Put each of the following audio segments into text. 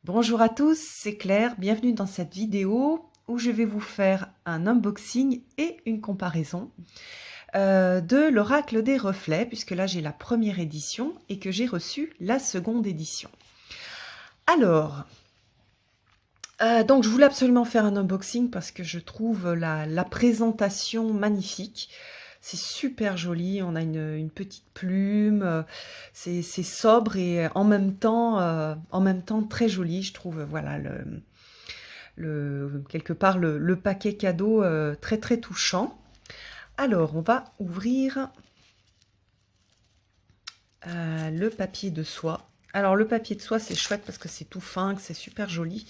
Bonjour à tous, c'est Claire, bienvenue dans cette vidéo où je vais vous faire un unboxing et une comparaison de l'Oracle des Reflets, puisque là j'ai la première édition et que j'ai reçu la seconde édition. Alors, donc je voulais absolument faire un unboxing parce que je trouve la présentation magnifique. C'est super joli, on a une petite plume, c'est sobre et en même temps très joli, je trouve. Voilà, quelque part le paquet cadeau très très touchant. Alors, on va ouvrir le papier de soie. Alors, le papier de soie, c'est chouette parce que c'est tout fin, que c'est super joli.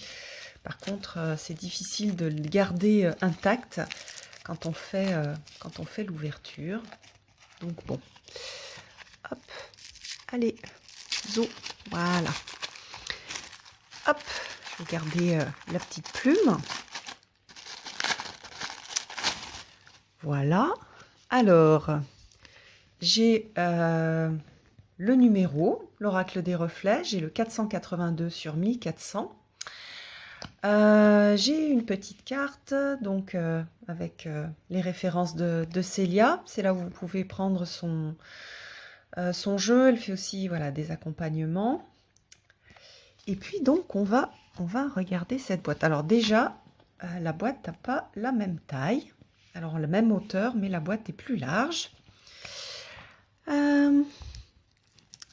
Par contre, c'est difficile de le garder intact quand on fait l'ouverture. Donc bon, hop, allez, zo, voilà. Hop, je vais garder la petite plume. Voilà. Alors, j'ai le numéro, l'Oracle des Reflets, j'ai le 482 sur 1400. J'ai une petite carte, donc avec les références de Célia. C'est là où vous pouvez prendre son jeu. Elle fait aussi voilà, des accompagnements. Et puis donc, on va regarder cette boîte. Alors déjà, la boîte n'a pas la même taille. Alors, la même hauteur, mais la boîte est plus large.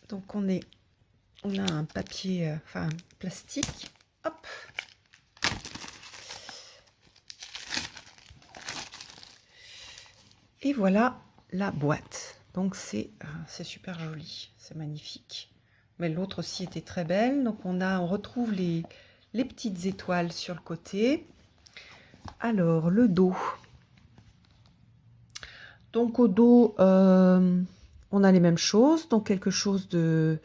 Donc, on a un papier, enfin, plastique. Hop. Et voilà la boîte. Donc, c'est super joli. C'est magnifique. Mais l'autre aussi était très belle. Donc, on retrouve les petites étoiles sur le côté. Alors, le dos. Donc, au dos, on a les mêmes choses. Donc, quelque chose de...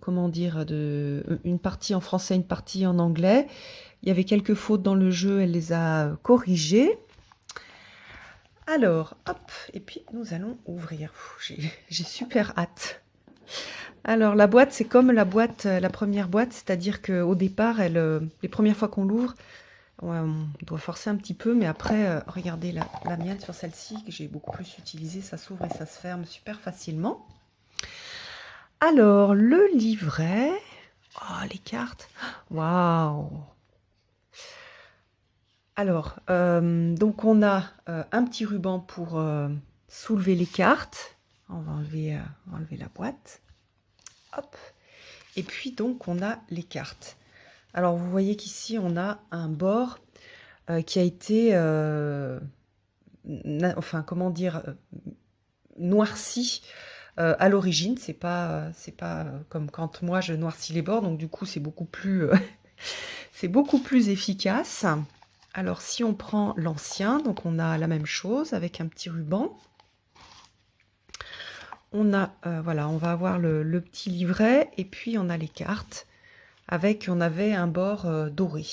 comment dire, une partie en français, une partie en anglais. Il y avait quelques fautes dans le jeu, elle les a corrigées. Alors, hop, et puis nous allons ouvrir. J'ai super hâte. Alors, la boîte, c'est comme la première boîte, c'est-à-dire qu'au départ, les premières fois qu'on l'ouvre, on doit forcer un petit peu, mais après, regardez la mienne sur celle-ci, que j'ai beaucoup plus utilisée, ça s'ouvre et ça se ferme super facilement. Alors, le livret, oh, les cartes, waouh! Alors, donc on a un petit ruban pour soulever les cartes. On va enlever la boîte. Hop. Et puis donc on a les cartes. Alors vous voyez qu'ici on a un bord qui a été, enfin comment dire, noirci à l'origine. C'est pas comme quand moi je noircis les bords, donc du coup c'est beaucoup plus, c'est beaucoup plus efficace. Alors, si on prend l'ancien, donc on a la même chose avec un petit ruban. On a, voilà, on va avoir le petit livret et puis on a les cartes on avait un bord doré.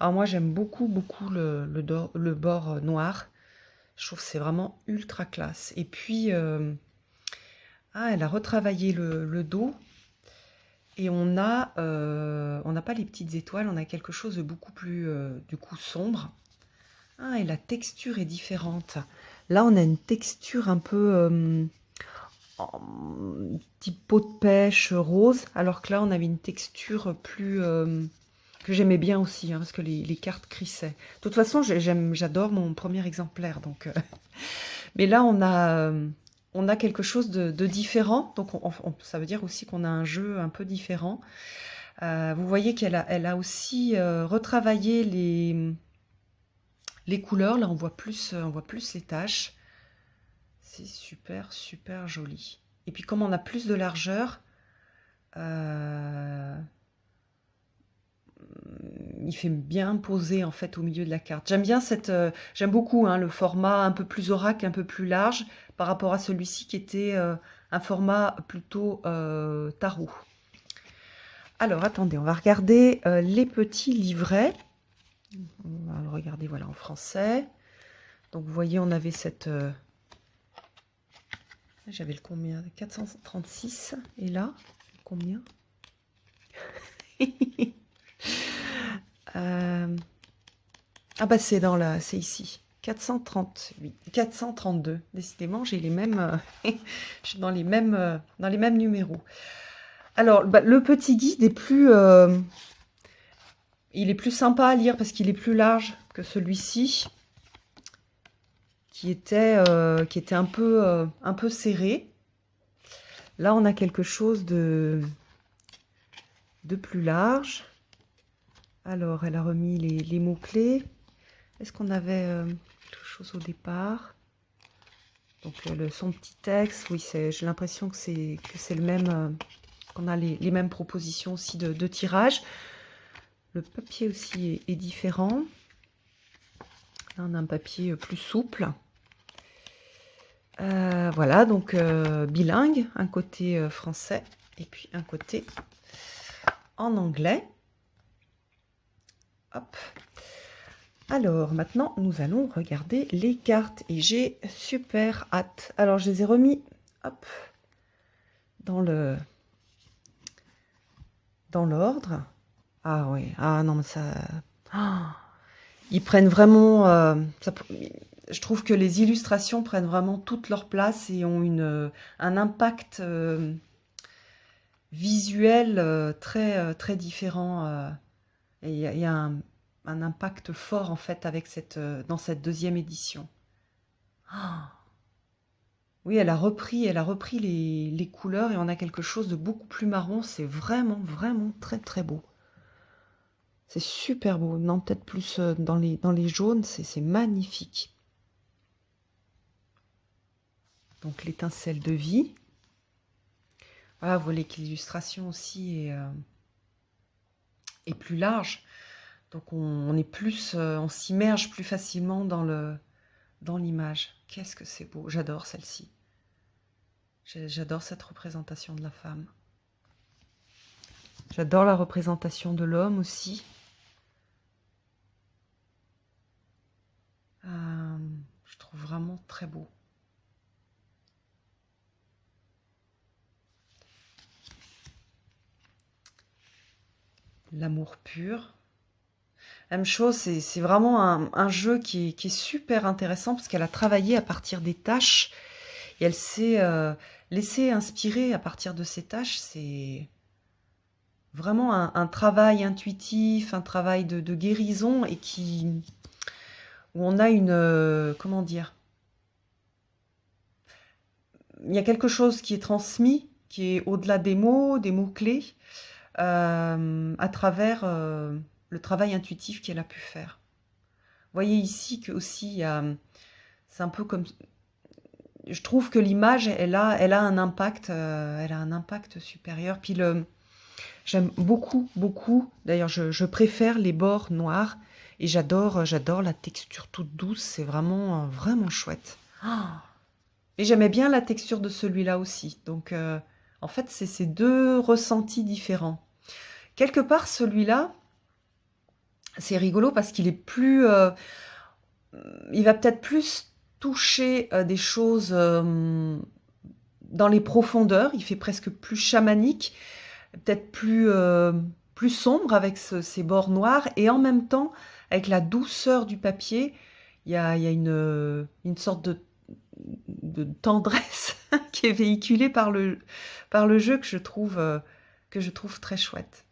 Alors moi, j'aime beaucoup le bord noir. Je trouve que c'est vraiment ultra classe. Et puis, elle a retravaillé le dos. Et on n'a pas les petites étoiles, on a quelque chose de beaucoup plus, du coup, sombre. Ah, et la texture est différente. Là, on a une texture un peu type peau de pêche rose, alors que là, on avait une texture plus... que j'aimais bien aussi, hein, parce que les cartes crissaient. De toute façon, j'adore mon premier exemplaire. Donc, mais là, on a quelque chose de différent. Donc, ça veut dire aussi qu'on a un jeu un peu différent. Vous voyez elle a aussi retravaillé les couleurs. Là, on voit plus les taches. C'est super, super joli. Et puis, comme on a plus de largeur, il fait bien posé en fait au milieu de la carte. J'aime bien j'aime beaucoup hein, le format un peu plus oracle, un peu plus large par rapport à celui-ci qui était un format plutôt tarot. Alors attendez, on va regarder les petits livrets. On va le regarder voilà en français. Donc vous voyez, on avait cette... j'avais le combien? 436. Et là, combien? Euh, Ah bah c'est ici. 438, 432. Décidément, j'ai les mêmes, je suis dans les mêmes numéros. Alors, bah, le petit guide est il est plus sympa à lire parce qu'il est plus large que celui-ci, qui était un peu serré. Là, on a quelque chose de plus large. Alors, elle a remis les mots-clés. Est-ce qu'on avait quelque chose au départ? Donc, son petit texte, oui, j'ai l'impression que c'est le même, qu'on a les mêmes propositions aussi de tirage. Le papier aussi est différent. Là, on a un papier plus souple. Voilà, donc bilingue, un côté français et puis un côté en anglais. Hop. Alors, maintenant, nous allons regarder les cartes et j'ai super hâte. Alors, je les ai remis, hop, dans l'ordre. Ah oui, ah non, mais ça... Ah, ils prennent vraiment... je trouve que les illustrations prennent vraiment toute leur place et ont un impact visuel très différent. Et il y a un impact fort, en fait, avec dans cette deuxième édition. Ah, oui, elle a repris les couleurs et on a quelque chose de beaucoup plus marron. C'est vraiment très beau. C'est super beau. Non, peut-être plus dans les jaunes, c'est magnifique. Donc l'étincelle de vie. Voilà, vous voyez que l'illustration aussi est plus large. Donc on est plus, on s'immerge plus facilement dans l'image. Qu'est-ce que c'est beau. J'adore celle-ci. J'adore cette représentation de la femme. J'adore la représentation de l'homme aussi. Je trouve vraiment très beau. L'amour pur. Même chose, c'est vraiment un jeu qui est super intéressant parce qu'elle a travaillé à partir des tâches et elle s'est laissée inspirer à partir de ces tâches. C'est vraiment un travail intuitif, un travail de guérison et où on a comment dire, il y a quelque chose qui est transmis, qui est au-delà des mots-clés, à travers le travail intuitif qu'elle a pu faire. Vous voyez ici que aussi, c'est un peu comme... Je trouve que l'image, elle a un impact, supérieur. Puis j'aime beaucoup. D'ailleurs, je préfère les bords noirs et j'adore la texture toute douce. C'est vraiment chouette. Ah, et j'aimais bien la texture de celui-là aussi. Donc, en fait, c'est ces deux ressentis différents. Quelque part, celui-là, c'est rigolo parce qu'il est plus... il va peut-être plus toucher des choses dans les profondeurs. Il fait presque plus chamanique, peut-être plus sombre avec ces bords noirs. Et en même temps, avec la douceur du papier, il y a une sorte de tendresse qui est véhiculée par le jeu que je trouve très chouette.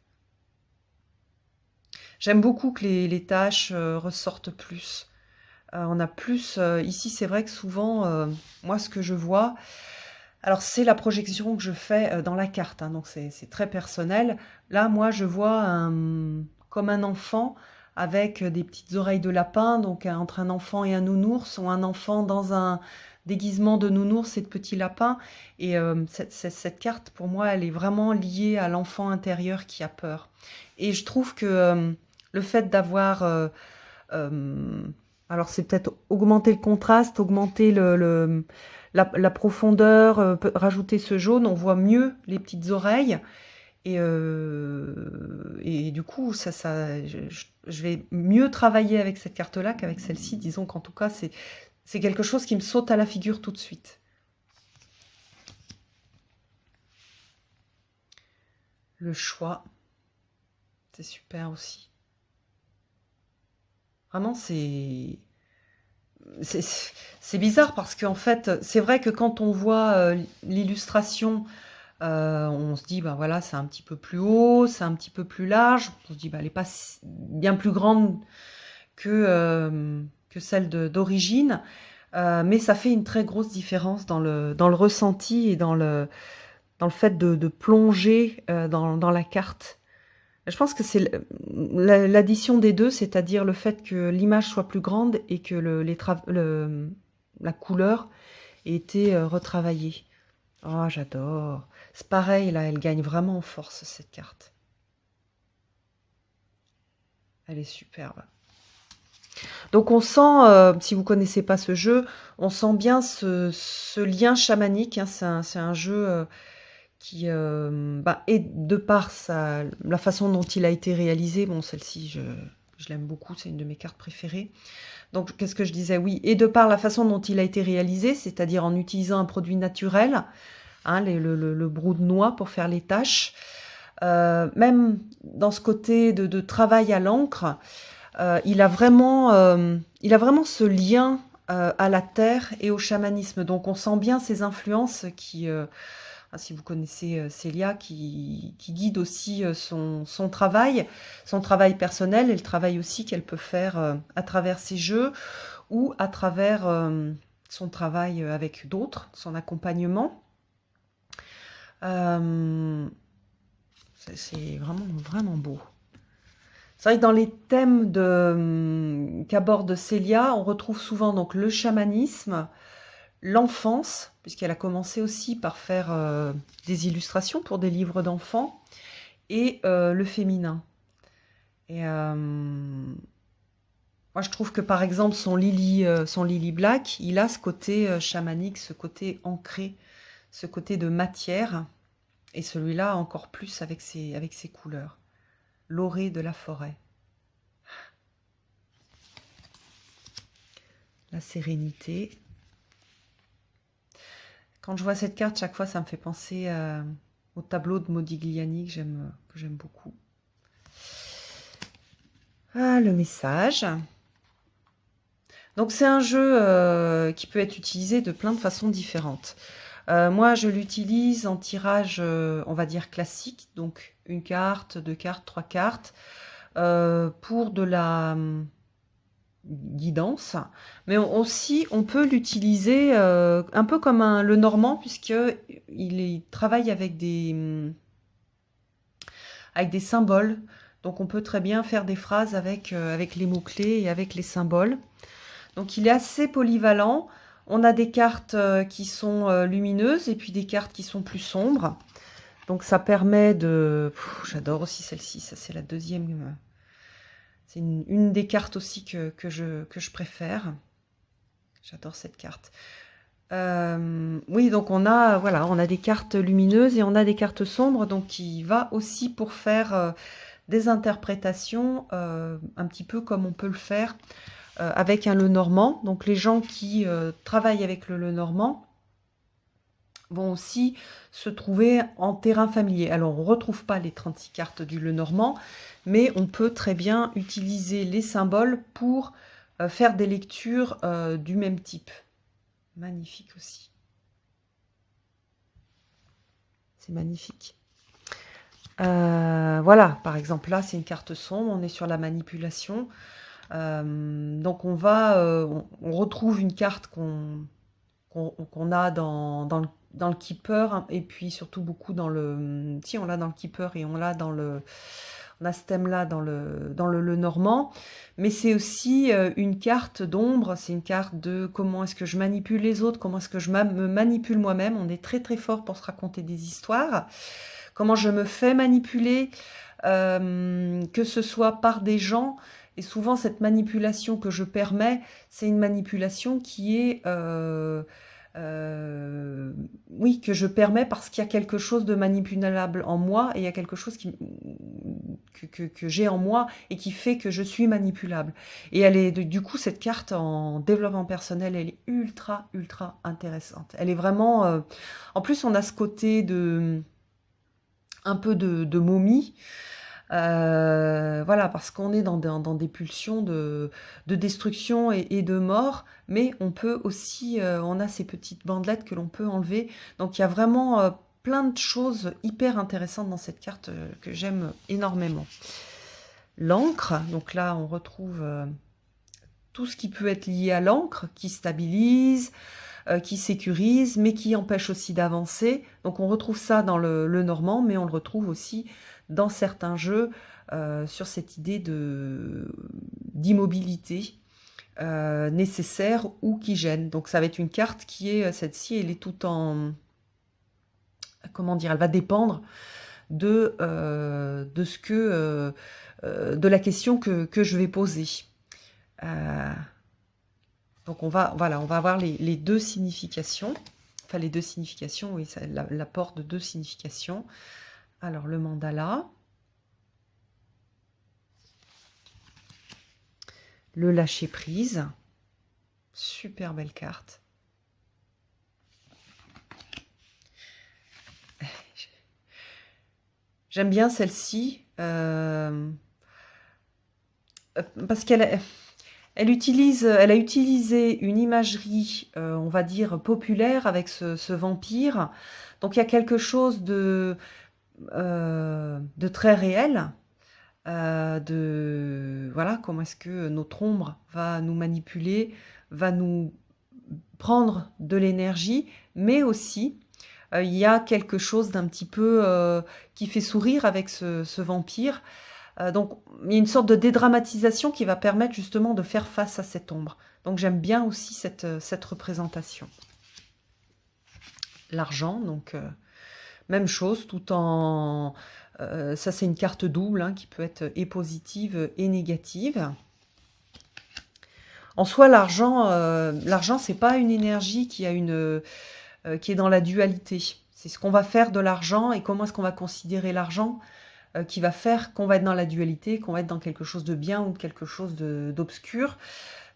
J'aime beaucoup que les tâches ressortent plus. On a plus... ici, c'est vrai que souvent, moi, ce que je vois... Alors, c'est la projection que je fais dans la carte, hein, donc c'est très personnel. Là, moi, je vois comme un enfant avec des petites oreilles de lapin, donc entre un enfant et un nounours, ou un enfant dans un déguisement de nounours et de petit lapin. Et cette carte, pour moi, elle est vraiment liée à l'enfant intérieur qui a peur. Et je trouve que le fait d'avoir... alors, c'est peut-être augmenter le contraste, augmenter la profondeur, rajouter ce jaune, on voit mieux les petites oreilles. Et du coup, je vais mieux travailler avec cette carte-là qu'avec celle-ci. Disons qu'en tout cas, c'est quelque chose qui me saute à la figure tout de suite. Le choix. C'est super aussi. Vraiment, c'est c'est bizarre parce qu'en fait, c'est vrai que quand on voit l'illustration, on se dit, bah voilà, c'est un petit peu plus haut, c'est un petit peu plus large. On se dit, bah elle n'est pas bien plus grande que celle d'origine. Mais ça fait une très grosse différence dans le ressenti et dans le fait de plonger dans la carte. Je pense que c'est l'addition des deux, c'est-à-dire le fait que l'image soit plus grande et que la couleur ait été retravaillée. Oh, j'adore. C'est pareil, là, elle gagne vraiment en force, cette carte. Elle est superbe. Donc on sent, si vous connaissez pas ce jeu, on sent bien ce lien chamanique. Hein. C'est un jeu qui, et de par la façon dont il a été réalisé, bon, celle-ci, je l'aime beaucoup, c'est une de mes cartes préférées. Donc, qu'est-ce que je disais? Oui, et de par la façon dont il a été réalisé, c'est-à-dire en utilisant un produit naturel, hein, le brou de noix pour faire les taches, même dans ce côté de travail à l'encre, il a vraiment ce lien à la terre et au chamanisme. Donc, on sent bien ces influences qui... si vous connaissez Célia, qui guide aussi son travail personnel et le travail aussi qu'elle peut faire à travers ses jeux ou à travers son travail avec d'autres, son accompagnement. C'est vraiment, vraiment beau. C'est vrai que dans les thèmes qu'aborde Célia, on retrouve souvent donc le chamanisme, l'enfance, puisqu'elle a commencé aussi par faire des illustrations pour des livres d'enfants, et le féminin. Et moi, je trouve que par exemple, son Lily Black, il a ce côté chamanique, ce côté ancré, ce côté de matière, et celui-là encore plus avec ses couleurs. L'orée de la forêt. La sérénité. Quand je vois cette carte, chaque fois, ça me fait penser au tableau de Modigliani que j'aime beaucoup. Ah, le message. Donc, c'est un jeu qui peut être utilisé de plein de façons différentes. Moi, je l'utilise en tirage, on va dire classique, donc une carte, 2 cartes, 3 cartes, pour de la guidance, mais aussi on peut l'utiliser un peu comme le normand, puisqu'il travaille avec des symboles, donc on peut très bien faire des phrases avec les mots-clés et avec les symboles. Donc il est assez polyvalent. On a des cartes qui sont lumineuses et puis des cartes qui sont plus sombres. Donc ça permet de... J'adore aussi celle-ci, ça c'est la deuxième... C'est une des cartes aussi que je préfère. J'adore cette carte. Oui, donc on a des cartes lumineuses et on a des cartes sombres, donc qui va aussi pour faire des interprétations un petit peu comme on peut le faire avec un Lenormand. Donc les gens qui travaillent avec le Lenormand vont aussi se trouver en terrain familier. Alors on ne retrouve pas les 36 cartes du Lenormand, mais on peut très bien utiliser les symboles pour faire des lectures du même type. Magnifique aussi. C'est magnifique. Voilà, par exemple là c'est une carte sombre, on est sur la manipulation. Donc on retrouve une carte qu'on a dans le Keeper, et puis surtout beaucoup dans le... Si, on l'a dans le Keeper et on l'a dans le... On a ce thème-là dans le Lenormand, mais c'est aussi une carte d'ombre, c'est une carte de comment est-ce que je manipule les autres, comment est-ce que je me manipule moi-même. On est très très fort pour se raconter des histoires. Comment je me fais manipuler, que ce soit par des gens. Et souvent, cette manipulation que je permets, c'est une manipulation qui est... oui, que je permets parce qu'il y a quelque chose de manipulable en moi et il y a quelque chose que j'ai en moi et qui fait que je suis manipulable. Et elle est, du coup, cette carte en développement personnel, elle est ultra, ultra intéressante. Elle est vraiment... en plus, on a ce côté un peu de momie. Voilà, parce qu'on est dans des pulsions de destruction et de mort, mais on peut aussi, on a ces petites bandelettes que l'on peut enlever. Donc il y a vraiment plein de choses hyper intéressantes dans cette carte que j'aime énormément. L'encre, donc là on retrouve tout ce qui peut être lié à l'encre, qui stabilise, qui sécurise, mais qui empêche aussi d'avancer. Donc on retrouve ça dans le normand, mais on le retrouve aussi dans certains jeux sur cette idée d'immobilité nécessaire ou qui gêne. Donc ça va être une carte qui est, celle-ci, elle est tout en... Comment dire, elle va dépendre de ce que... de la question que je vais poser. Donc voilà, on va avoir les deux significations. Enfin, les deux significations, oui, l'apport de deux significations. Alors, le mandala. Le lâcher-prise. Super belle carte. J'aime bien celle-ci. Parce qu'elle... elle a utilisé une imagerie, on va dire, populaire avec ce vampire. Donc il y a quelque chose de très réel, voilà, comment est-ce que notre ombre va nous manipuler, va nous prendre de l'énergie, mais aussi il y a quelque chose d'un petit peu qui fait sourire avec ce vampire. Donc, il y a une sorte de dédramatisation qui va permettre justement de faire face à cette ombre. Donc, j'aime bien aussi cette représentation. L'argent, donc, même chose, tout en... ça, c'est une carte double hein, qui peut être et positive et négative. En soi, l'argent, c'est pas une énergie qui est dans la dualité. C'est ce qu'on va faire de l'argent et comment est-ce qu'on va considérer l'argent qui va faire qu'on va être dans la dualité, qu'on va être dans quelque chose de bien ou quelque chose d'obscur.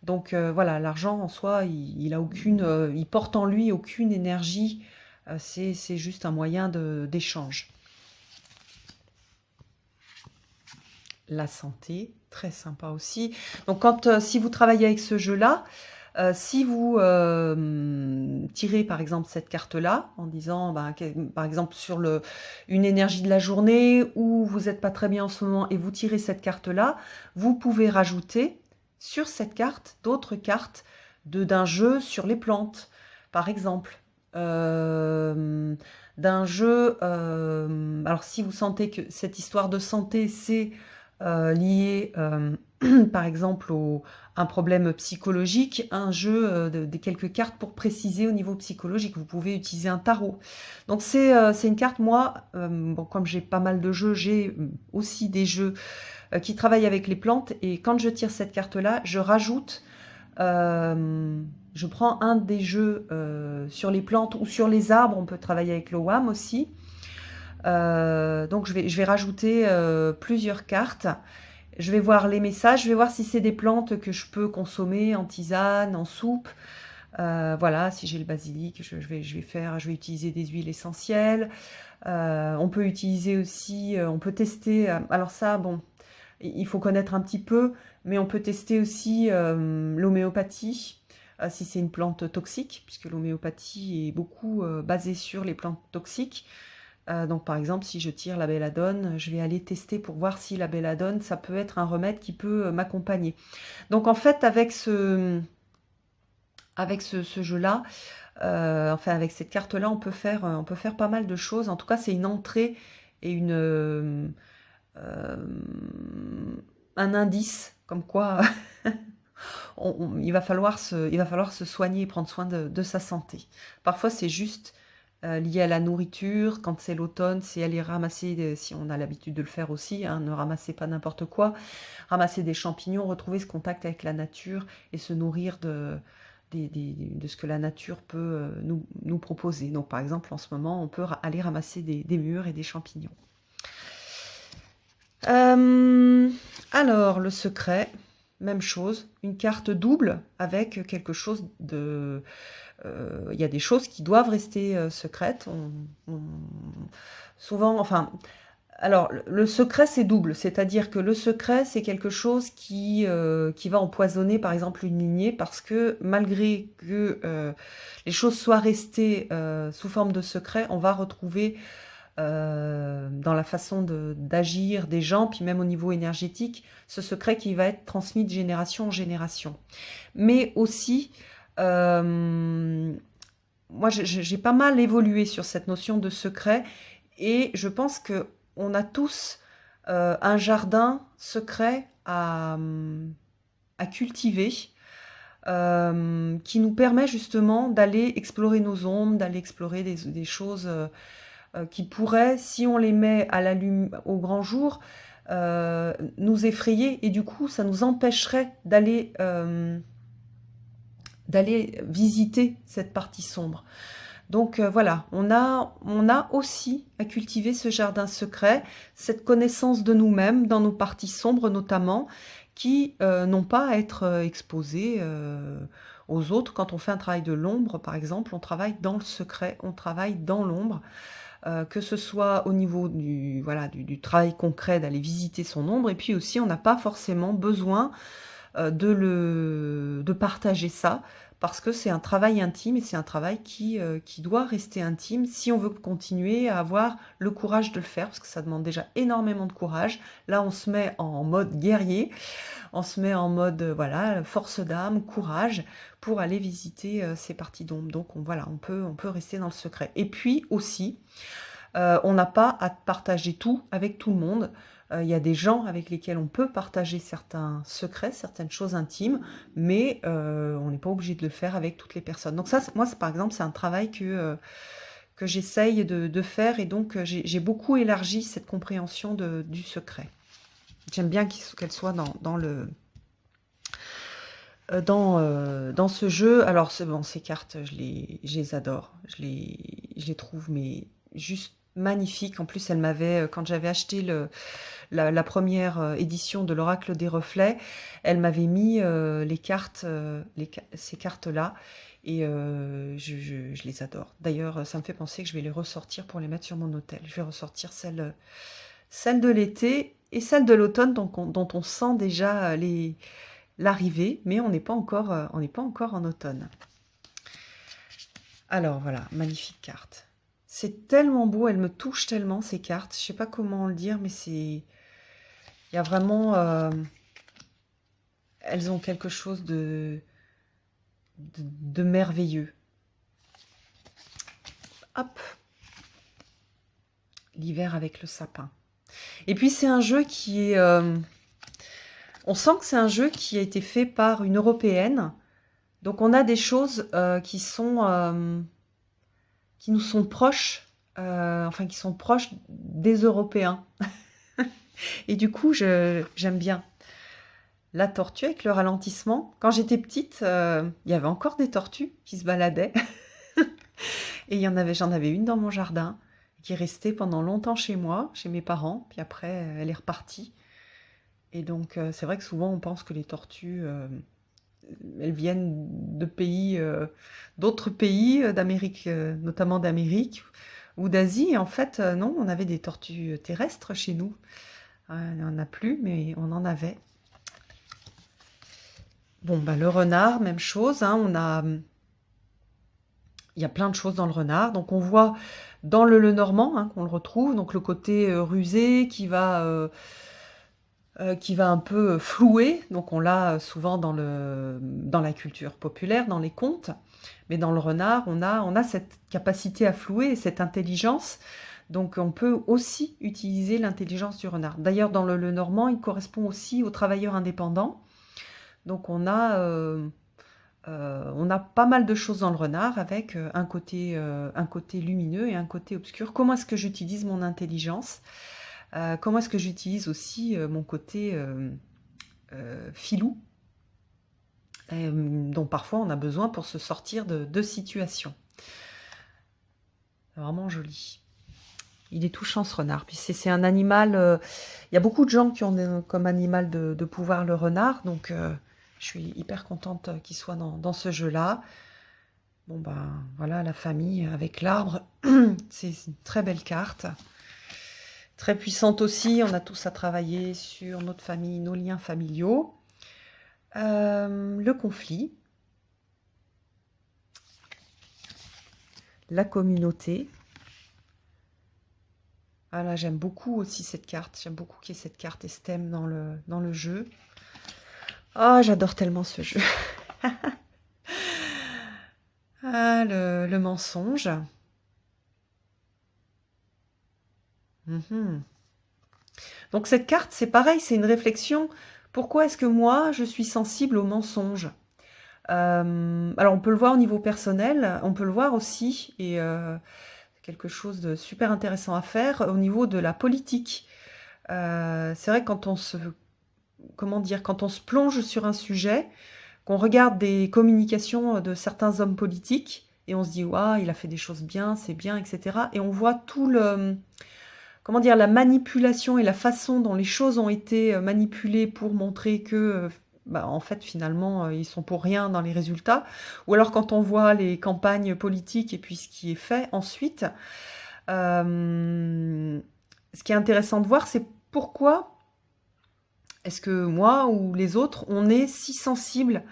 Donc voilà, l'argent en soi, il porte en lui aucune énergie, c'est juste un moyen d'échange. La santé, très sympa aussi. Donc si vous travaillez avec ce jeu-là, si vous tirez par exemple cette carte-là, en disant, par exemple sur une énergie de la journée, ou vous n'êtes pas très bien en ce moment, et vous tirez cette carte-là, vous pouvez rajouter sur cette carte d'autres cartes d'un jeu sur les plantes, par exemple. D'un jeu, alors si vous sentez que cette histoire de santé, c'est lié par exemple un problème psychologique, un jeu de quelques cartes pour préciser au niveau psychologique. Vous pouvez utiliser un tarot. Donc c'est une carte, moi, bon, comme j'ai pas mal de jeux, j'ai aussi des jeux qui travaillent avec les plantes. Et quand je tire cette carte-là, je rajoute, je prends un des jeux sur les plantes ou sur les arbres. On peut travailler avec le WAM aussi. Donc je vais rajouter plusieurs cartes. Je vais voir les messages, je vais voir si c'est des plantes que je peux consommer en tisane, en soupe. Voilà, si j'ai le basilic, je vais utiliser des huiles essentielles. On peut utiliser aussi, on peut tester, alors ça, bon, il faut connaître un petit peu, mais on peut tester aussi l'homéopathie, si c'est une plante toxique, puisque l'homéopathie est beaucoup basée sur les plantes toxiques. Donc par exemple, si je tire la belladone, je vais aller tester pour voir si la belladone, ça peut être un remède qui peut m'accompagner. Donc en fait, avec ce jeu-là, enfin avec cette carte-là, on peut faire pas mal de choses. En tout cas, c'est une entrée et un indice, comme quoi il va falloir se soigner et prendre soin de sa santé. Parfois, c'est juste lié à la nourriture. Quand c'est l'automne, c'est aller ramasser, si on a l'habitude de le faire aussi, hein, ne ramassez pas n'importe quoi, ramasser des champignons, retrouver ce contact avec la nature et se nourrir de ce que la nature peut nous proposer. Donc par exemple, en ce moment, on peut aller ramasser des mûres et des champignons. Alors, le secret, même chose, une carte double avec quelque chose de... Il y a des choses qui doivent rester secrètes. Souvent, enfin, Alors, le secret, c'est double. C'est-à-dire que le secret, c'est quelque chose qui va empoisonner, par exemple, une lignée, parce que malgré que les choses soient restées sous forme de secret, on va retrouver dans la façon d'agir des gens, puis même au niveau énergétique, ce secret qui va être transmis de génération en génération. Mais aussi, euh, moi, j'ai pas mal évolué sur cette notion de secret, et je pense que on a tous un jardin secret à cultiver, qui nous permet justement d'aller explorer nos ombres, d'aller explorer des choses qui pourraient, si on les met à au grand jour, nous effrayer, et du coup, ça nous empêcherait d'aller visiter cette partie sombre. Donc voilà, on a aussi à cultiver ce jardin secret, cette connaissance de nous-mêmes, dans nos parties sombres notamment, qui n'ont pas à être exposées aux autres. Quand on fait un travail de l'ombre, par exemple, on travaille dans le secret, on travaille dans l'ombre, que ce soit au niveau voilà, travail concret d'aller visiter son ombre, et puis aussi on n'a pas forcément besoin de partager ça, parce que c'est un travail intime, et c'est un travail qui doit rester intime si on veut continuer à avoir le courage de le faire, parce que ça demande déjà énormément de courage. Là, on se met en mode guerrier, on se met en mode voilà, force d'âme, courage, pour aller visiter ces parties d'ombre. Donc voilà, on peut rester dans le secret. Et puis aussi, on n'a pas à partager tout avec tout le monde. Il y a des gens avec lesquels on peut partager certains secrets, certaines choses intimes, mais on n'est pas obligé de le faire avec toutes les personnes. Donc ça, moi, par exemple, c'est un travail que j'essaye de faire, et donc j'ai beaucoup élargi cette compréhension du secret. J'aime bien qu'elle soit dans ce jeu. Alors, bon, ces cartes, je les adore. Je les trouve, mais juste magnifiques. En plus, elle m'avait, quand j'avais acheté la première édition de l'Oracle des Reflets, elle m'avait mis les cartes, ces cartes-là, et je les adore. D'ailleurs, ça me fait penser que je vais les ressortir pour les mettre sur mon autel. Je vais ressortir celle de l'été et celle de l'automne, dont on sent déjà l'arrivée, mais on n'est pas encore en automne. Alors voilà, magnifique carte. C'est tellement beau, elle me touche tellement, ces cartes. Je sais pas comment le dire, mais il y a vraiment, elles ont quelque chose de merveilleux. Hop, l'hiver avec le sapin. Et puis c'est un jeu qui est, on sent que c'est un jeu qui a été fait par une Européenne. Donc on a des choses qui nous sont proches, enfin qui sont proches des Européens. Et du coup, j'aime bien. La tortue avec le ralentissement. Quand j'étais petite, il y avait encore des tortues qui se baladaient. Et j'en avais une dans mon jardin, qui est restée pendant longtemps chez moi, chez mes parents. Puis après, elle est repartie. Et donc, c'est vrai que souvent, on pense que les tortues, elles viennent de pays, d'autres pays, d'Amérique, notamment d'Amérique ou d'Asie. Et en fait, non, on avait des tortues terrestres chez nous. Il n'y en a plus, mais on en avait. Bon, bah, le renard, même chose, hein, il y a plein de choses dans le renard. Donc on voit dans le Lenormand, hein, qu'on le retrouve, donc le côté rusé qui va un peu flouer. Donc on l'a souvent dans la culture populaire, dans les contes. Mais dans le renard, on a cette capacité à flouer, cette intelligence. Donc on peut aussi utiliser l'intelligence du renard. D'ailleurs, dans le Lenormand, il correspond aussi aux travailleurs indépendants. Donc on a pas mal de choses dans le renard, avec un côté lumineux et un côté obscur. Comment est-ce que j'utilise mon intelligence? Comment est-ce que j'utilise aussi mon côté filou, dont parfois on a besoin pour se sortir de situations. C'est vraiment joli. Il est touchant, ce renard. Puis c'est un animal... il y a beaucoup de gens qui ont comme animal de pouvoir le renard, donc je suis hyper contente qu'il soit dans ce jeu-là. Bon voilà, la famille avec l'arbre, c'est une très belle carte. Très puissante aussi, on a tous à travailler sur notre famille, nos liens familiaux. Le conflit, la communauté. Ah là, j'aime beaucoup aussi cette carte. J'aime beaucoup qu'il y ait cette carte et ce thème dans le jeu. Ah, j'adore tellement ce jeu. Ah, le mensonge. Mhm. Donc cette carte, c'est pareil, c'est une réflexion. Pourquoi est-ce que moi, je suis sensible au mensonge? Alors on peut le voir au niveau personnel, on peut le voir aussi, et quelque chose de super intéressant à faire au niveau de la politique. C'est vrai que quand on se, comment dire, quand on se plonge sur un sujet, qu'on regarde des communications de certains hommes politiques, et on se dit, waouh, il a fait des choses bien, c'est bien, etc. Et on voit tout le, comment dire, la manipulation et la façon dont les choses ont été manipulées pour montrer que, bah, en fait, finalement, ils sont pour rien dans les résultats. Ou alors quand on voit les campagnes politiques et puis ce qui est fait ensuite, ce qui est intéressant de voir, c'est pourquoi est-ce que moi ou les autres, on est si sensible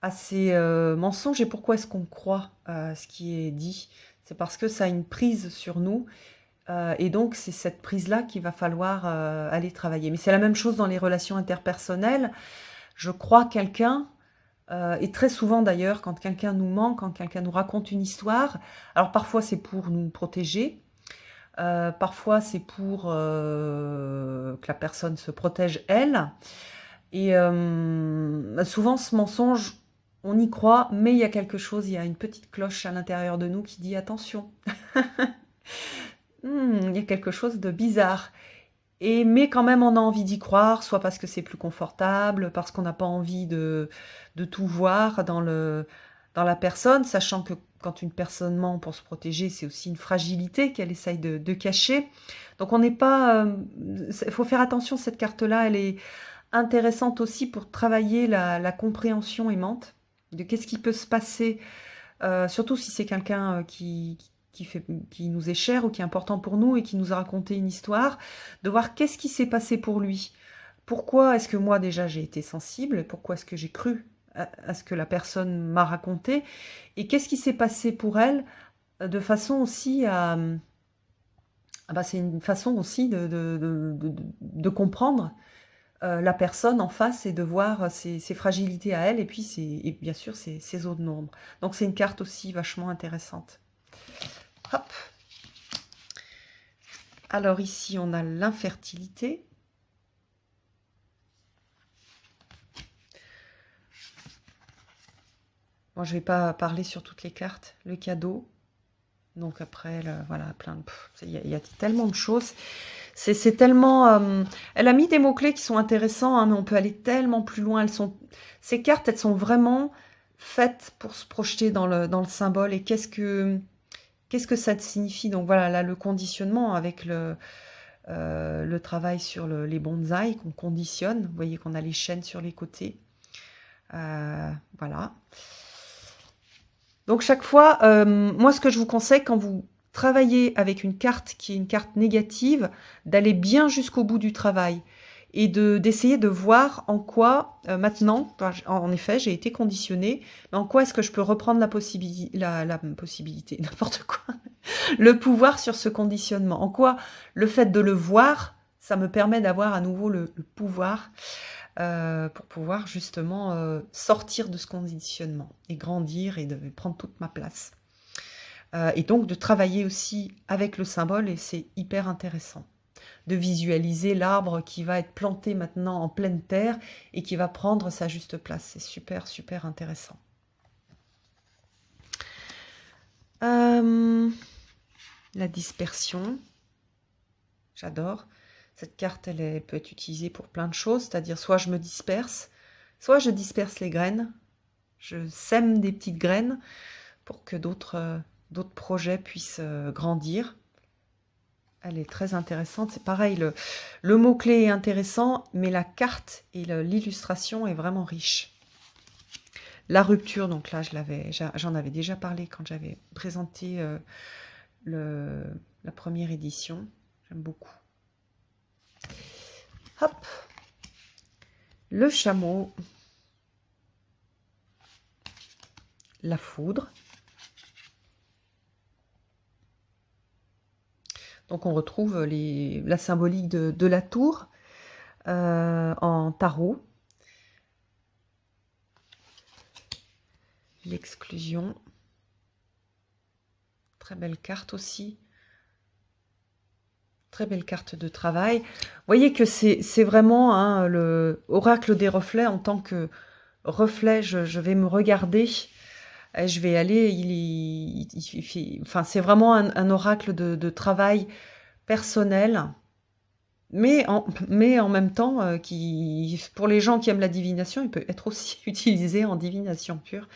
à ces mensonges et pourquoi est-ce qu'on croit ce qui est dit? C'est parce que ça a une prise sur nous. Et donc, c'est cette prise-là qu'il va falloir aller travailler. Mais c'est la même chose dans les relations interpersonnelles. Je crois quelqu'un, et très souvent d'ailleurs, quand quelqu'un nous ment, quand quelqu'un nous raconte une histoire, alors parfois c'est pour nous protéger, parfois c'est pour que la personne se protège elle. Et souvent ce mensonge, on y croit, mais il y a quelque chose, il y a une petite cloche à l'intérieur de nous qui dit attention. Il y a quelque chose de bizarre. Mais quand même, on a envie d'y croire, soit parce que c'est plus confortable, parce qu'on n'a pas envie de tout voir dans la personne, sachant que quand une personne ment pour se protéger, c'est aussi une fragilité qu'elle essaye de cacher. Donc on n'est pas... Il faut faire attention, cette carte-là, elle est intéressante aussi pour travailler la compréhension aimante de qu'est-ce qui peut se passer, surtout si c'est quelqu'un qui nous est cher ou qui est important pour nous et qui nous a raconté une histoire, de voir qu'est-ce qui s'est passé pour lui. Pourquoi est-ce que moi déjà j'ai été sensible? Pourquoi est-ce que j'ai cru à ce que la personne m'a raconté? Et qu'est-ce qui s'est passé pour elle de façon aussi à... Ah bah, c'est une façon aussi de comprendre la personne en face et de voir ses fragilités à elle et puis et bien sûr ses zones d'ombre. Donc c'est une carte aussi vachement intéressante. Hop. Alors ici, on a l'infertilité. Moi, je ne vais pas parler sur toutes les cartes. Le cadeau. Donc après, voilà, plein de... Il y a tellement de choses. C'est tellement... elle a mis des mots-clés qui sont intéressants, hein, mais on peut aller tellement plus loin. Ces cartes, elles sont vraiment faites pour se projeter dans le symbole. Et qu'est-ce que ça signifie? Donc voilà, là, le conditionnement avec le travail sur les bonsaïs qu'on conditionne. Vous voyez qu'on a les chaînes sur les côtés. Voilà. Donc chaque fois, moi ce que je vous conseille quand vous travaillez avec une carte qui est une carte négative, d'aller bien jusqu'au bout du travail et d'essayer de voir en quoi maintenant, en effet j'ai été conditionnée, mais en quoi est-ce que je peux reprendre la possibilité, n'importe quoi, le pouvoir sur ce conditionnement, en quoi le fait de le voir, ça me permet d'avoir à nouveau le pouvoir pour pouvoir justement sortir de ce conditionnement et grandir et de prendre toute ma place. Et donc de travailler aussi avec le symbole, et c'est hyper intéressant. De visualiser l'arbre qui va être planté maintenant en pleine terre et qui va prendre sa juste place. C'est super, super intéressant. La dispersion, j'adore. Cette carte, elle peut être utilisée pour plein de choses, c'est-à-dire soit je me disperse, soit je disperse les graines, je sème des petites graines pour que d'autres projets puissent grandir. Elle est très intéressante. C'est pareil, le mot-clé est intéressant, mais la carte et l'illustration est vraiment riche. La rupture, donc là, j'en avais déjà parlé quand j'avais présenté la première édition. J'aime beaucoup. Hop. Le chameau. La foudre. Donc on retrouve la symbolique de la tour en tarot. L'exclusion. Très belle carte aussi. Très belle carte de travail. Vous voyez que c'est vraiment hein, le oracle des reflets. En tant que reflet, je vais me regarder. Et je vais aller. Enfin, c'est vraiment un oracle de travail personnel. Mais en même temps, pour les gens qui aiment la divination, il peut être aussi utilisé en divination pure.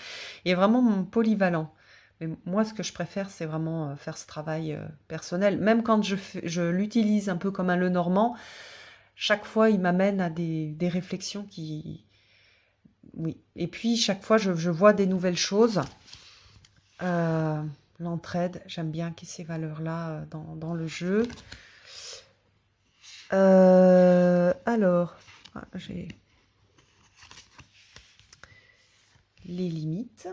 Il est vraiment polyvalent. Mais moi, ce que je préfère, c'est vraiment faire ce travail personnel. Même quand je l'utilise un peu comme un Lenormand, chaque fois, il m'amène à des réflexions qui... Oui. Et puis, chaque fois, je vois des nouvelles choses. L'entraide, j'aime bien qu'il y ait ces valeurs-là dans le jeu. Alors, j'ai les limites.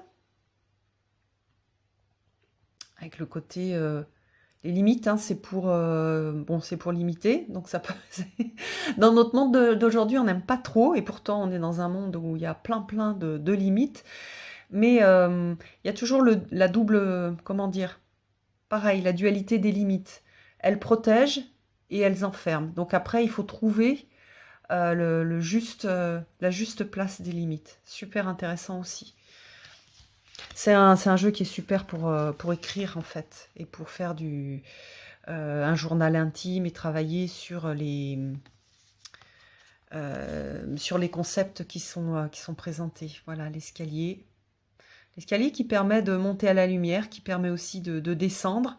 Avec le côté... les limites, hein, c'est pour limiter. Donc ça peut... Dans notre monde d'aujourd'hui, on n'aime pas trop. Et pourtant, on est dans un monde où il y a plein de limites. Mais il y a toujours la double... Comment dire? Pareil, la dualité des limites. Elles protègent et elles enferment. Donc après, il faut trouver la juste place des limites. Super intéressant aussi. C'est un jeu qui est super pour écrire en fait, et pour faire un journal intime et travailler sur les concepts qui sont présentés. Voilà, l'escalier. L'escalier qui permet de monter à la lumière, qui permet aussi de descendre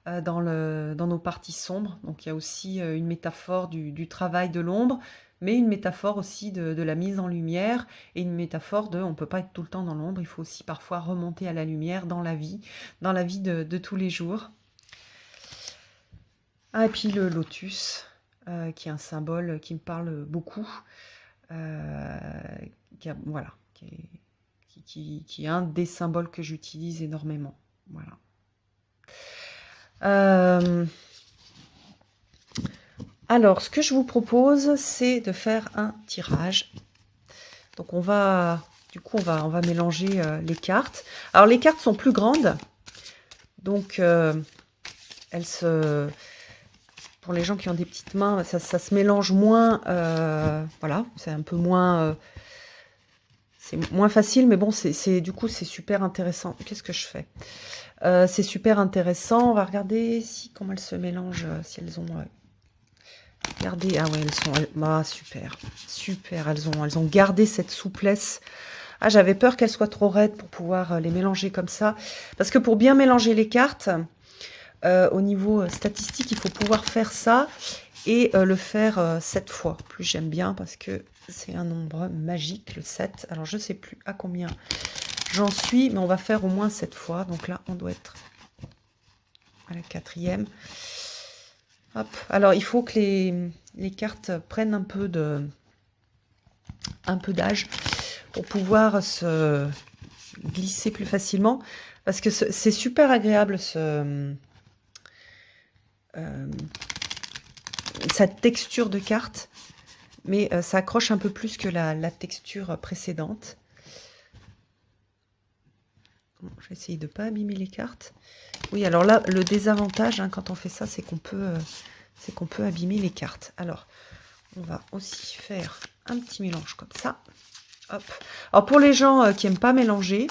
dans nos parties sombres. Donc il y a aussi une métaphore du travail de l'ombre, mais une métaphore aussi de la mise en lumière, et une métaphore on ne peut pas être tout le temps dans l'ombre, il faut aussi parfois remonter à la lumière dans la vie de tous les jours. Ah, et puis le lotus, qui est un symbole qui me parle beaucoup, qui est un des symboles que j'utilise énormément. Voilà. Alors, ce que je vous propose, c'est de faire un tirage. Donc, on va mélanger les cartes. Alors, les cartes sont plus grandes. Donc, pour les gens qui ont des petites mains, ça se mélange moins. Voilà, c'est un peu moins... c'est moins facile, mais bon, du coup, c'est super intéressant. Qu'est-ce que je fais? C'est super intéressant. On va regarder comment elles se mélangent, si elles ont... regardez, ah ouais, super, elles ont gardé cette souplesse. Ah, j'avais peur qu'elles soient trop raides pour pouvoir les mélanger comme ça. Parce que pour bien mélanger les cartes, au niveau statistique, il faut pouvoir faire ça et le faire 7 fois. Plus j'aime bien parce que c'est un nombre magique, le 7. Alors, je ne sais plus à combien j'en suis, mais on va faire au moins 7 fois. Donc là, on doit être à la 4e. Hop. Alors, il faut que les cartes prennent un peu d'âge pour pouvoir se glisser plus facilement. Parce que c'est super agréable, cette texture de carte. Mais ça accroche un peu plus que la texture précédente. Bon, je vais essayer de ne pas abîmer les cartes. Oui, alors là, le désavantage, hein, quand on fait ça, c'est qu'on peut abîmer les cartes. Alors, on va aussi faire un petit mélange comme ça. Hop. Alors, pour les gens qui n'aiment pas mélanger,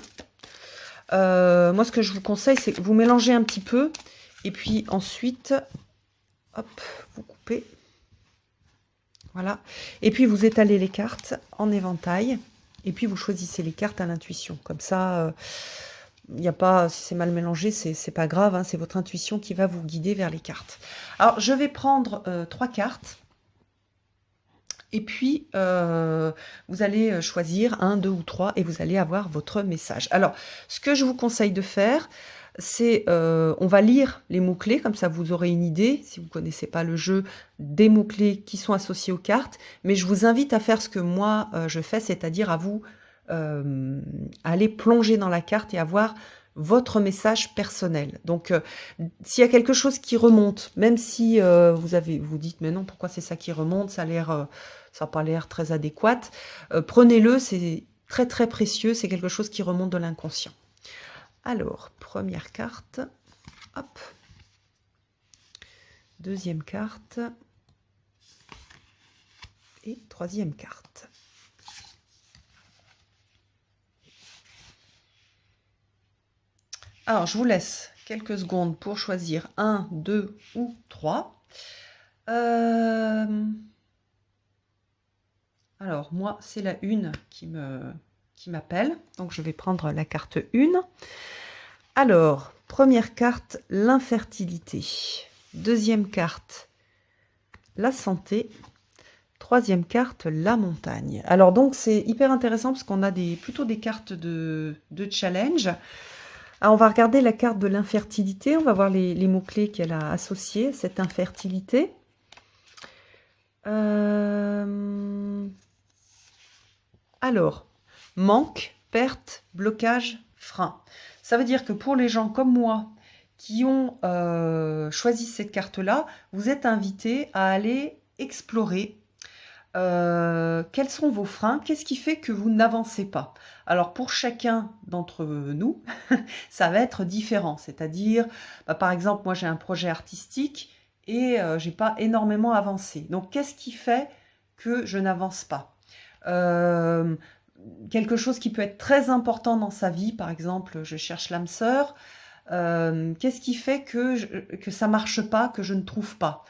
moi, ce que je vous conseille, c'est que vous mélangez un petit peu. Et puis ensuite, hop, vous coupez. Voilà. Et puis, vous étalez les cartes en éventail. Et puis, vous choisissez les cartes à l'intuition. Comme ça... il n'y a pas, si c'est mal mélangé, c'est pas grave, hein, c'est votre intuition qui va vous guider vers les cartes. Alors, je vais prendre 3 cartes. Et puis, vous allez choisir 1, 2 ou 3 et vous allez avoir votre message. Alors, ce que je vous conseille de faire, on va lire les mots-clés, comme ça vous aurez une idée, si vous ne connaissez pas le jeu, des mots-clés qui sont associés aux cartes. Mais je vous invite à faire ce que moi je fais, c'est-à-dire à vous aller plonger dans la carte et avoir votre message personnel. Donc, s'il y a quelque chose qui remonte, même si vous dites, mais non, pourquoi c'est ça qui remonte, ça n'a pas l'air très adéquat, prenez-le, c'est très très précieux, c'est quelque chose qui remonte de l'inconscient. Alors, première carte, hop, deuxième carte, et troisième carte. Alors, je vous laisse quelques secondes pour choisir 1, 2 ou 3. Alors, moi, c'est la 1 qui m'appelle. Donc, je vais prendre la carte 1. Alors, première carte, l'infertilité. Deuxième carte, la santé. Troisième carte, la montagne. Alors, donc, c'est hyper intéressant parce qu'on a plutôt des cartes de challenge. Alors, on va regarder la carte de l'infertilité. On va voir les mots-clés qu'elle a associés à cette infertilité. Alors, manque, perte, blocage, frein. Ça veut dire que pour les gens comme moi qui ont choisi cette carte-là, vous êtes invités à aller explorer quels sont vos freins, qu'est-ce qui fait que vous n'avancez pas. Alors pour chacun d'entre nous, ça va être différent, c'est-à-dire, par exemple, moi j'ai un projet artistique et j'ai pas énormément avancé. Donc qu'est-ce qui fait que je n'avance pas? Quelque chose qui peut être très important dans sa vie, par exemple, je cherche l'âme sœur, qu'est-ce qui fait que ça marche pas, que je ne trouve pas?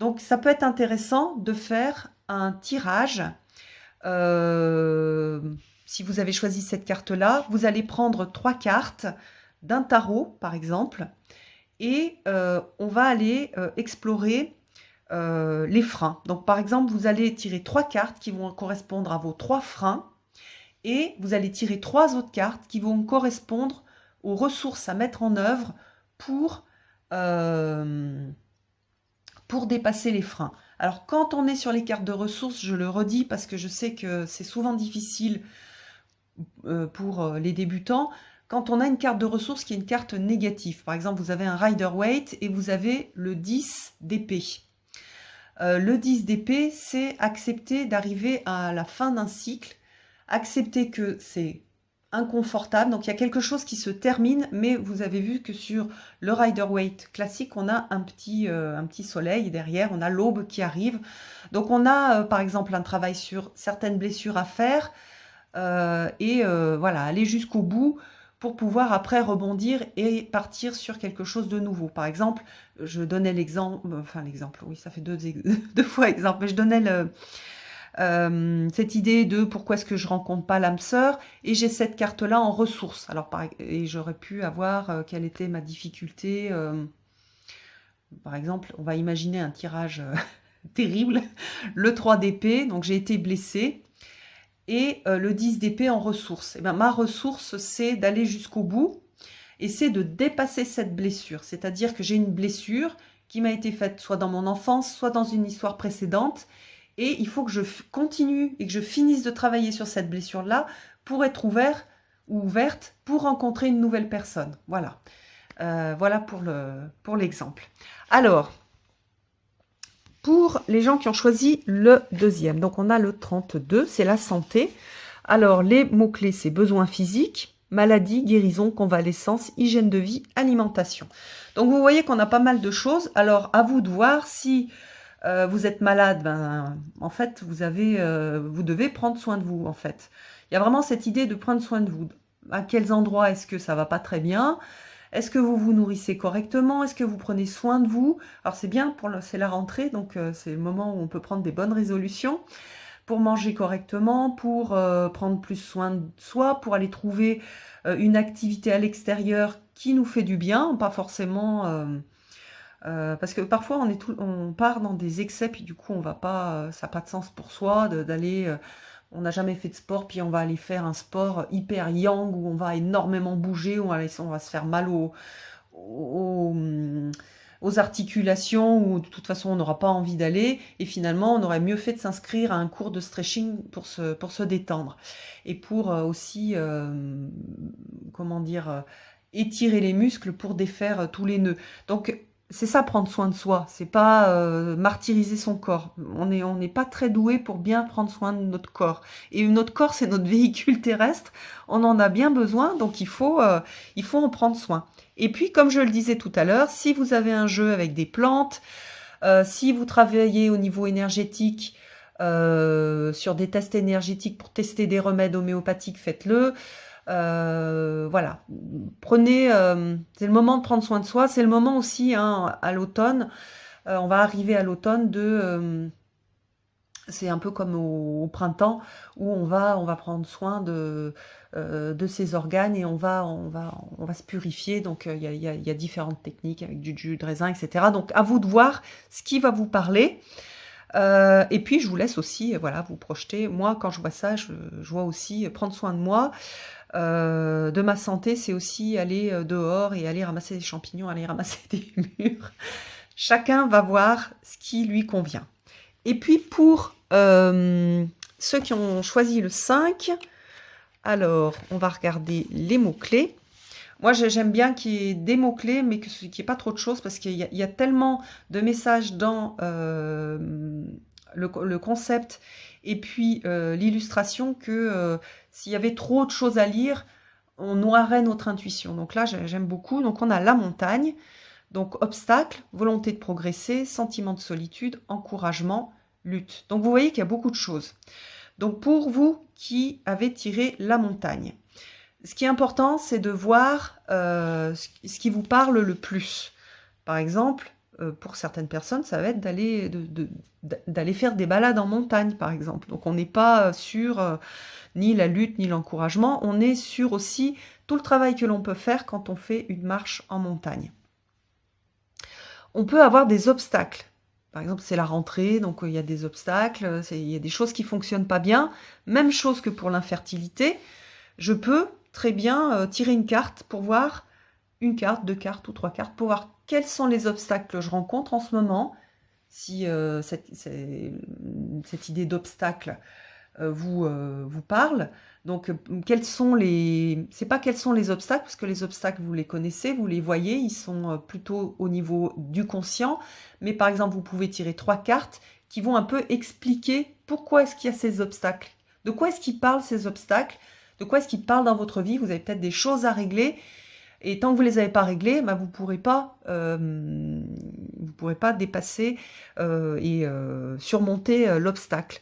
Donc ça peut être intéressant de faire un tirage. Si vous avez choisi cette carte-là, vous allez prendre 3 cartes d'un tarot, par exemple, et on va aller explorer les freins. Donc, par exemple, vous allez tirer 3 cartes qui vont correspondre à vos 3 freins, et vous allez tirer 3 autres cartes qui vont correspondre aux ressources à mettre en œuvre pour dépasser les freins. Alors, quand on est sur les cartes de ressources, je le redis parce que je sais que c'est souvent difficile pour les débutants, quand on a une carte de ressources qui est une carte négative. Par exemple, vous avez un Rider-Waite et vous avez le 10 d'épée. Le 10 d'épée, c'est accepter d'arriver à la fin d'un cycle, accepter que c'est inconfortable, donc il y a quelque chose qui se termine, mais vous avez vu que sur le Rider-Waite classique, on a un petit soleil derrière, on a l'aube qui arrive. Donc on a par exemple un travail sur certaines blessures à faire, voilà, aller jusqu'au bout pour pouvoir après rebondir et partir sur quelque chose de nouveau. Par exemple, je donnais l'exemple, oui, ça fait deux fois exemple, mais je donnais cette idée de pourquoi est-ce que je rencontre pas l'âme sœur, et j'ai cette carte-là en ressources. Alors, et j'aurais pu avoir quelle était ma difficulté. Par exemple, on va imaginer un tirage terrible, le 3 d'épée, donc j'ai été blessée, et le 10 d'épée en ressources. Et bien, ma ressource, c'est d'aller jusqu'au bout, et c'est de dépasser cette blessure. C'est-à-dire que j'ai une blessure qui m'a été faite soit dans mon enfance, soit dans une histoire précédente, et il faut que je continue et que je finisse de travailler sur cette blessure-là pour être ouvert ou ouverte pour rencontrer une nouvelle personne. Voilà. Voilà pour l'exemple. Alors, pour les gens qui ont choisi le deuxième, donc on a le 32, c'est la santé. Alors, les mots-clés, c'est besoins physiques, maladie, guérison, convalescence, hygiène de vie, alimentation. Donc, vous voyez qu'on a pas mal de choses. Alors, à vous de voir si vous êtes malade, en fait, vous devez prendre soin de vous, en fait. Il y a vraiment cette idée de prendre soin de vous. À quels endroits est-ce que ça va pas très bien? Est-ce que vous vous nourrissez correctement? Est-ce que vous prenez soin de vous? Alors, c'est bien, c'est la rentrée, donc c'est le moment où on peut prendre des bonnes résolutions pour manger correctement, pour prendre plus soin de soi, pour aller trouver une activité à l'extérieur qui nous fait du bien, pas forcément... parce que parfois on part dans des excès, puis du coup on va pas, ça n'a pas de sens pour soi d'aller, on n'a jamais fait de sport, puis on va aller faire un sport hyper yang où on va énormément bouger, on va se faire mal aux articulations où de toute façon on n'aura pas envie d'aller, et finalement on aurait mieux fait de s'inscrire à un cours de stretching pour se détendre et pour aussi comment dire, étirer les muscles pour défaire tous les nœuds. Donc c'est ça, prendre soin de soi, c'est pas martyriser son corps. On n'est pas très doué pour bien prendre soin de notre corps. Et notre corps, c'est notre véhicule terrestre, on en a bien besoin, donc il faut en prendre soin. Et puis, comme je le disais tout à l'heure, si vous avez un jeu avec des plantes, si vous travaillez au niveau énergétique, sur des tests énergétiques pour tester des remèdes homéopathiques, faites-le. Voilà, prenez, c'est le moment de prendre soin de soi, c'est le moment aussi hein, à l'automne, on va arriver à l'automne c'est un peu comme au printemps où on va prendre soin de ses organes et on va se purifier. Donc il y a différentes techniques avec du jus de raisin, etc. Donc à vous de voir ce qui va vous parler. Et puis je vous laisse aussi voilà, vous projeter. Moi quand je vois ça, je vois aussi prendre soin de moi. De ma santé, c'est aussi aller dehors et aller ramasser des champignons, aller ramasser des murs. Chacun va voir ce qui lui convient. Et puis pour ceux qui ont choisi le 5, alors on va regarder les mots-clés. Moi j'aime bien qu'il y ait des mots-clés, mais qu'il n'y ait pas trop de choses, parce qu'il y a tellement de messages dans le concept et puis l'illustration que s'il y avait trop de choses à lire, on noierait notre intuition. Donc là, j'aime beaucoup. Donc on a la montagne, donc obstacle, volonté de progresser, sentiment de solitude, encouragement, lutte. Donc vous voyez qu'il y a beaucoup de choses. Donc pour vous qui avez tiré la montagne, ce qui est important, c'est de voir ce qui vous parle le plus. Par exemple, pour certaines personnes, ça va être d'aller faire des balades en montagne, par exemple. Donc on n'est pas sur ni la lutte, ni l'encouragement. On est sur aussi tout le travail que l'on peut faire quand on fait une marche en montagne. On peut avoir des obstacles. Par exemple, c'est la rentrée, donc il y a des obstacles, il y a des choses qui ne fonctionnent pas bien. Même chose que pour l'infertilité. Je peux très bien tirer une carte pour voir, une carte, 2 cartes ou 3 cartes, pour voir quels sont les obstacles que je rencontre en ce moment. Si cette idée d'obstacle vous parle. Donc, quels sont les... C'est pas quels sont les obstacles, parce que les obstacles, vous les connaissez, vous les voyez, ils sont plutôt au niveau du conscient. Mais par exemple, vous pouvez tirer 3 cartes qui vont un peu expliquer pourquoi est-ce qu'il y a ces obstacles. De quoi est-ce qu'ils parlent, ces obstacles? De quoi est-ce qu'ils parlent dans votre vie? Vous avez peut-être des choses à régler. Et tant que vous ne les avez pas réglées, bah, vous ne pourrez pas dépasser et surmonter l'obstacle.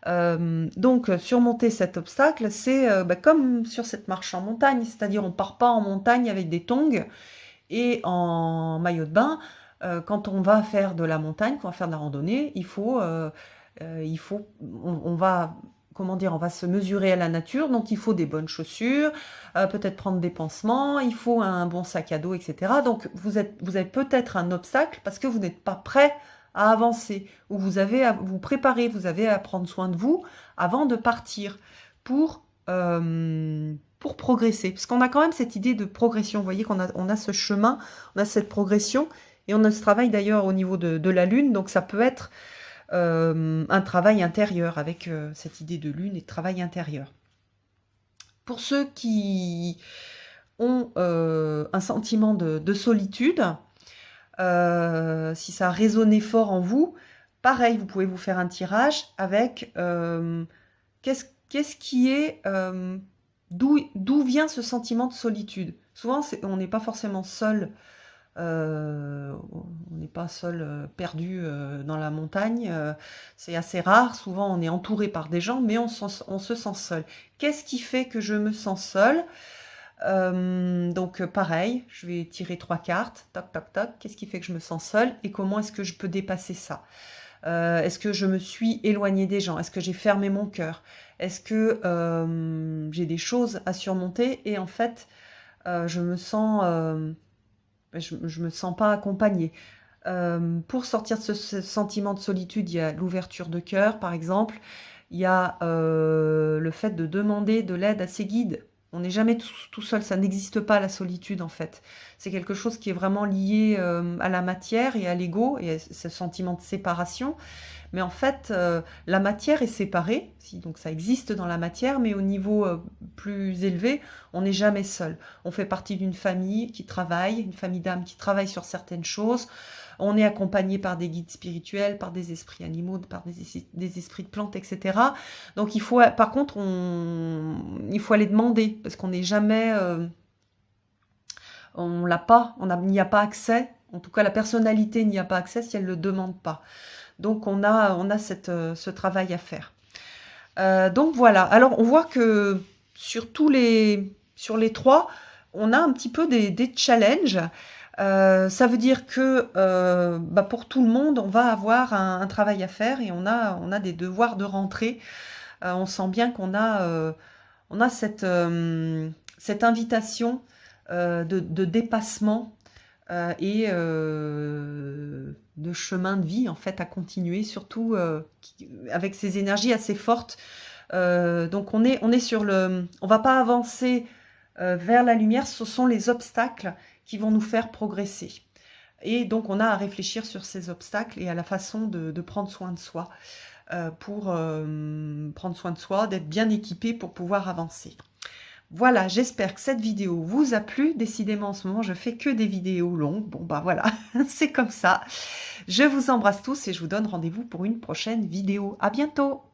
Donc surmonter cet obstacle, c'est comme sur cette marche en montagne, c'est-à-dire on part pas en montagne avec des tongs et en maillot de bain. Quand on va faire de la montagne, quand on va faire de la randonnée, on va, comment dire, on va se mesurer à la nature, donc il faut des bonnes chaussures, peut-être prendre des pansements, il faut un bon sac à dos, etc. Donc vous avez peut-être un obstacle parce que vous n'êtes pas prêt à avancer, ou vous avez à vous préparer, vous avez à prendre soin de vous avant de partir pour progresser. Parce qu'on a quand même cette idée de progression, vous voyez qu'on a ce chemin, on a cette progression, et on a ce travail d'ailleurs au niveau de la lune, donc ça peut être un travail intérieur avec cette idée de lune et de travail intérieur. Pour ceux qui ont un sentiment de solitude, si ça a résonné fort en vous, pareil, vous pouvez vous faire un tirage avec qu'est-ce qui est, d'où vient ce sentiment de solitude. Souvent, on n'est pas forcément seul, on n'est pas seul perdu dans la montagne, c'est assez rare, souvent on est entouré par des gens, mais on se sent seul. Qu'est-ce qui fait que je me sens seul? Donc pareil, je vais tirer 3 cartes, toc toc toc, qu'est-ce qui fait que je me sens seule et comment est-ce que je peux dépasser ça? Est-ce que je me suis éloignée des gens? Est-ce que j'ai fermé mon cœur? Est-ce que j'ai des choses à surmonter et en fait je me sens pas accompagnée? Pour sortir de ce sentiment de solitude, il y a l'ouverture de cœur par exemple, il y a le fait de demander de l'aide à ses guides. On n'est jamais tout seul, ça n'existe pas la solitude en fait. C'est quelque chose qui est vraiment lié à la matière et à l'ego et à ce sentiment de séparation. Mais en fait, la matière est séparée, donc ça existe dans la matière, mais au niveau plus élevé, on n'est jamais seul. On fait partie d'une famille qui travaille, une famille d'âmes qui travaille sur certaines choses. On est accompagné par des guides spirituels, par des esprits animaux, par des esprits de plantes, etc. Donc il faut, par contre, il faut aller demander, parce qu'on n'est jamais, on l'a pas, n'y a pas accès. En tout cas, la personnalité n'y a pas accès si elle ne le demande pas. Donc on a ce travail à faire. Donc voilà. Alors on voit que sur les 3, on a un petit peu des challenges. Ça veut dire que pour tout le monde, on va avoir un travail à faire et on a des devoirs de rentrée. On sent bien qu'on a cette invitation de dépassement et de chemin de vie en fait à continuer, surtout avec ces énergies assez fortes. Donc on est sur on va pas avancer vers la lumière, ce sont les obstacles qui vont nous faire progresser. Et donc on a à réfléchir sur ces obstacles et à la façon de prendre soin de soi, pour prendre soin de soi, d'être bien équipé pour pouvoir avancer. Voilà, j'espère que cette vidéo vous a plu. Décidément, en ce moment, je fais que des vidéos longues. Bon, bah voilà, c'est comme ça. Je vous embrasse tous et je vous donne rendez-vous pour une prochaine vidéo. À bientôt!